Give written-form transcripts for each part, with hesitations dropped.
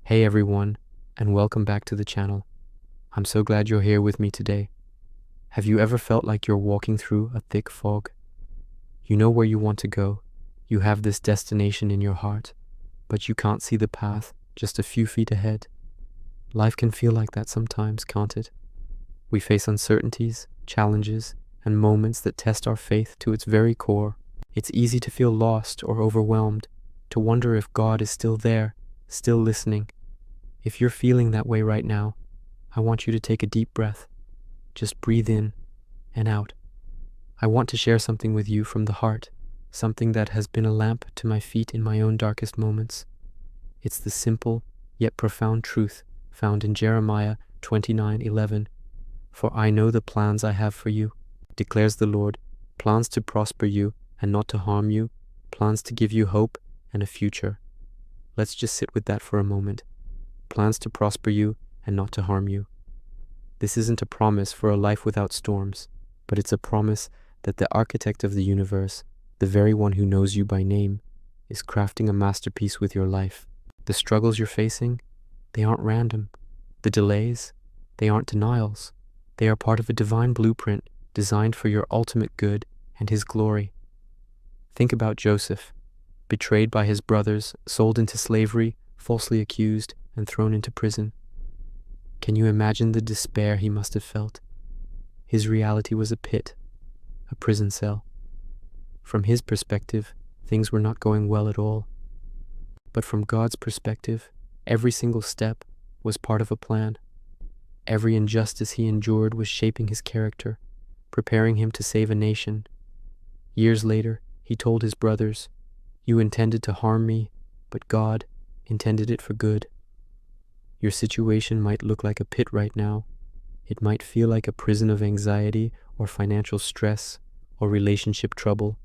Hey everyone, and welcome back to the channel. I'm so glad you're here with me today. Have you ever felt like you're walking through a thick fog? You know where you want to go, you have this destination in your heart, but you can't see the path just a few feet ahead. Life can feel like that sometimes, can't it? We face uncertainties, challenges, and moments that test our faith to its very core. It's easy to feel lost or overwhelmed, to wonder if God is still there, still listening. If you're feeling that way right now, I want you to take a deep breath. Just breathe in and out. I want to share something with you from the heart, something that has been a lamp to my feet in my own darkest moments. It's the simple yet profound truth found in Jeremiah 29:11. For I know the plans I have for you, declares the Lord, plans to prosper you and not to harm you, plans to give you hope and a future. Let's just sit with that for a moment. Plans to prosper you and not to harm you. This isn't a promise for a life without storms, but it's a promise that the architect of the universe, the very one who knows you by name, is crafting a masterpiece with your life. The struggles you're facing, they aren't random. The delays, they aren't denials. They are part of a divine blueprint designed for your ultimate good and His glory. Think about Joseph, betrayed by his brothers, sold into slavery, falsely accused, and thrown into prison. Can you imagine the despair he must have felt? His reality was a pit, a prison cell. From his perspective, things were not going well at all. But from God's perspective, every single step was part of a plan. Every injustice he endured was shaping his character, preparing him to save a nation. Years later, he told his brothers, "You intended to harm me, but God intended it for good." Your situation might look like a pit right now. It might feel like a prison of anxiety or financial stress or relationship trouble.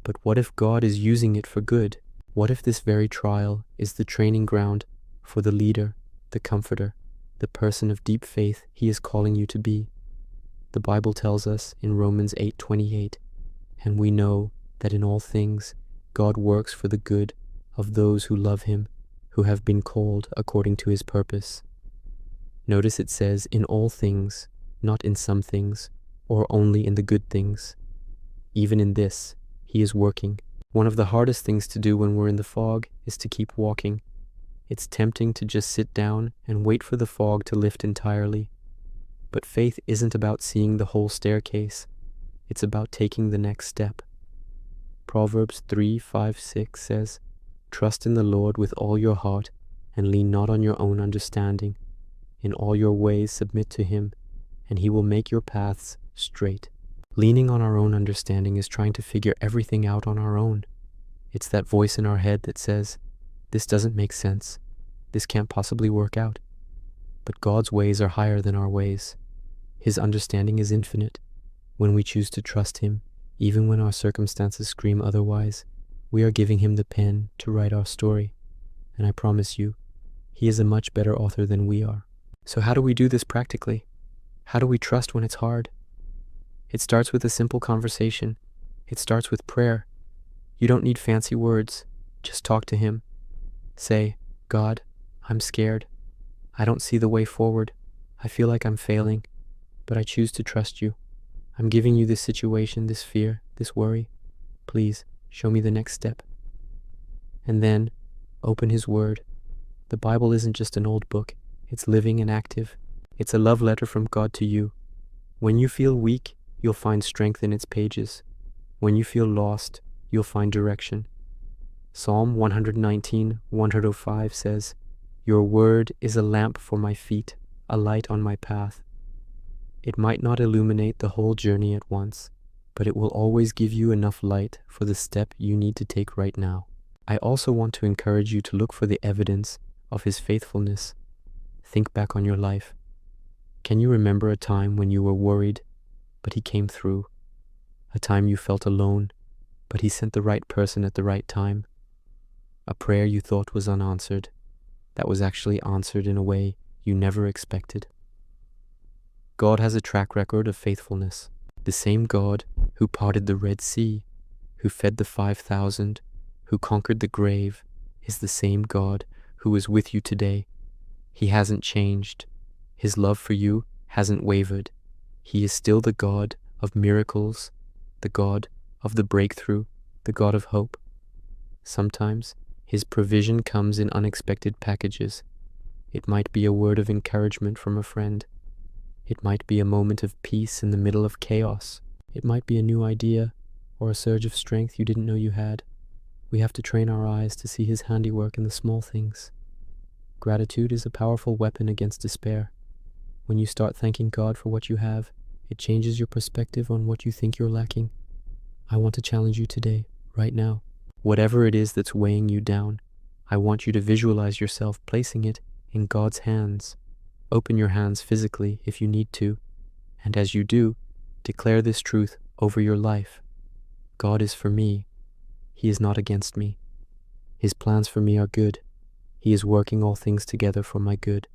But what if God is using it for good? What if this very trial is the training ground for the leader, the comforter, the person of deep faith He is calling you to be? The Bible tells us in Romans 8:28, "And we know that in all things God works for the good of those who love Him, who have been called according to His purpose." Notice it says in all things, not in some things, or only in the good things. Even in this, He is working. One of the hardest things to do when we're in the fog is to keep walking. It's tempting to just sit down and wait for the fog to lift entirely. But faith isn't about seeing the whole staircase. It's about taking the next step. Proverbs 3:5-6 says, "Trust in the Lord with all your heart, and lean not on your own understanding. In all your ways submit to Him, and He will make your paths straight." Leaning on our own understanding is trying to figure everything out on our own. It's that voice in our head that says, "This doesn't make sense. This can't possibly work out." But God's ways are higher than our ways. His understanding is infinite. When we choose to trust Him, even when our circumstances scream otherwise, we are giving Him the pen to write our story. And I promise you, He is a much better author than we are. So how do we do this practically? How do we trust when it's hard? It starts with a simple conversation. It starts with prayer. You don't need fancy words. Just talk to Him. Say, "God, I'm scared. I don't see the way forward. I feel like I'm failing, but I choose to trust you. I'm giving you this situation, this fear, this worry. Please, show me the next step." And then, open His Word. The Bible isn't just an old book. It's living and active. It's a love letter from God to you. When you feel weak, you'll find strength in its pages. When you feel lost, you'll find direction. Psalm 119:105 says, "Your word is a lamp for my feet, a light on my path." It might not illuminate the whole journey at once, but it will always give you enough light for the step you need to take right now. I also want to encourage you to look for the evidence of His faithfulness. Think back on your life. Can you remember a time when you were worried, but He came through? A time you felt alone, but He sent the right person at the right time? A prayer you thought was unanswered, that was actually answered in a way you never expected? God has a track record of faithfulness. The same God who parted the Red Sea, who fed the 5,000, who conquered the grave, is the same God who is with you today. He hasn't changed. His love for you hasn't wavered. He is still the God of miracles, the God of the breakthrough, the God of hope. Sometimes His provision comes in unexpected packages. It might be a word of encouragement from a friend. It might be a moment of peace in the middle of chaos. It might be a new idea or a surge of strength you didn't know you had. We have to train our eyes to see His handiwork in the small things. Gratitude is a powerful weapon against despair. When you start thanking God for what you have, it changes your perspective on what you think you're lacking. I want to challenge you today, right now. Whatever it is that's weighing you down, I want you to visualize yourself placing it in God's hands. Open your hands physically if you need to, and as you do, declare this truth over your life. God is for me. He is not against me. His plans for me are good. He is working all things together for my good.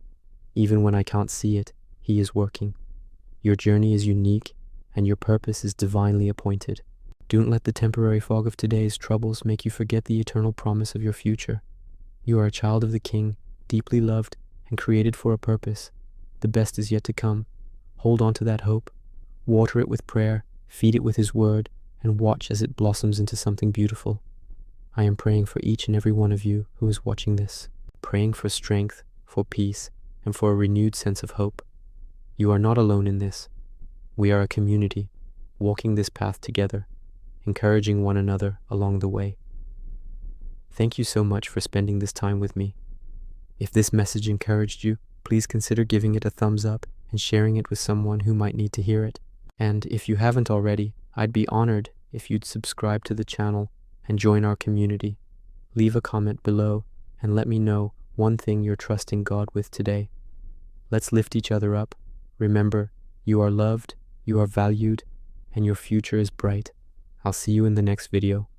Even when I can't see it, He is working. Your journey is unique, and your purpose is divinely appointed. Don't let the temporary fog of today's troubles make you forget the eternal promise of your future. You are a child of the King, deeply loved and created for a purpose. The best is yet to come. Hold on to that hope. Water it with prayer, feed it with His word, and watch as it blossoms into something beautiful. I am praying for each and every one of you who is watching this, praying for strength, for peace, and for a renewed sense of hope. You are not alone in this. We are a community, walking this path together, encouraging one another along the way. Thank you so much for spending this time with me. If this message encouraged you, please consider giving it a thumbs up and sharing it with someone who might need to hear it. And if you haven't already, I'd be honored if you'd subscribe to the channel and join our community. Leave a comment below and let me know one thing you're trusting God with today. Let's lift each other up. Remember, you are loved, you are valued, and your future is bright. I'll see you in the next video.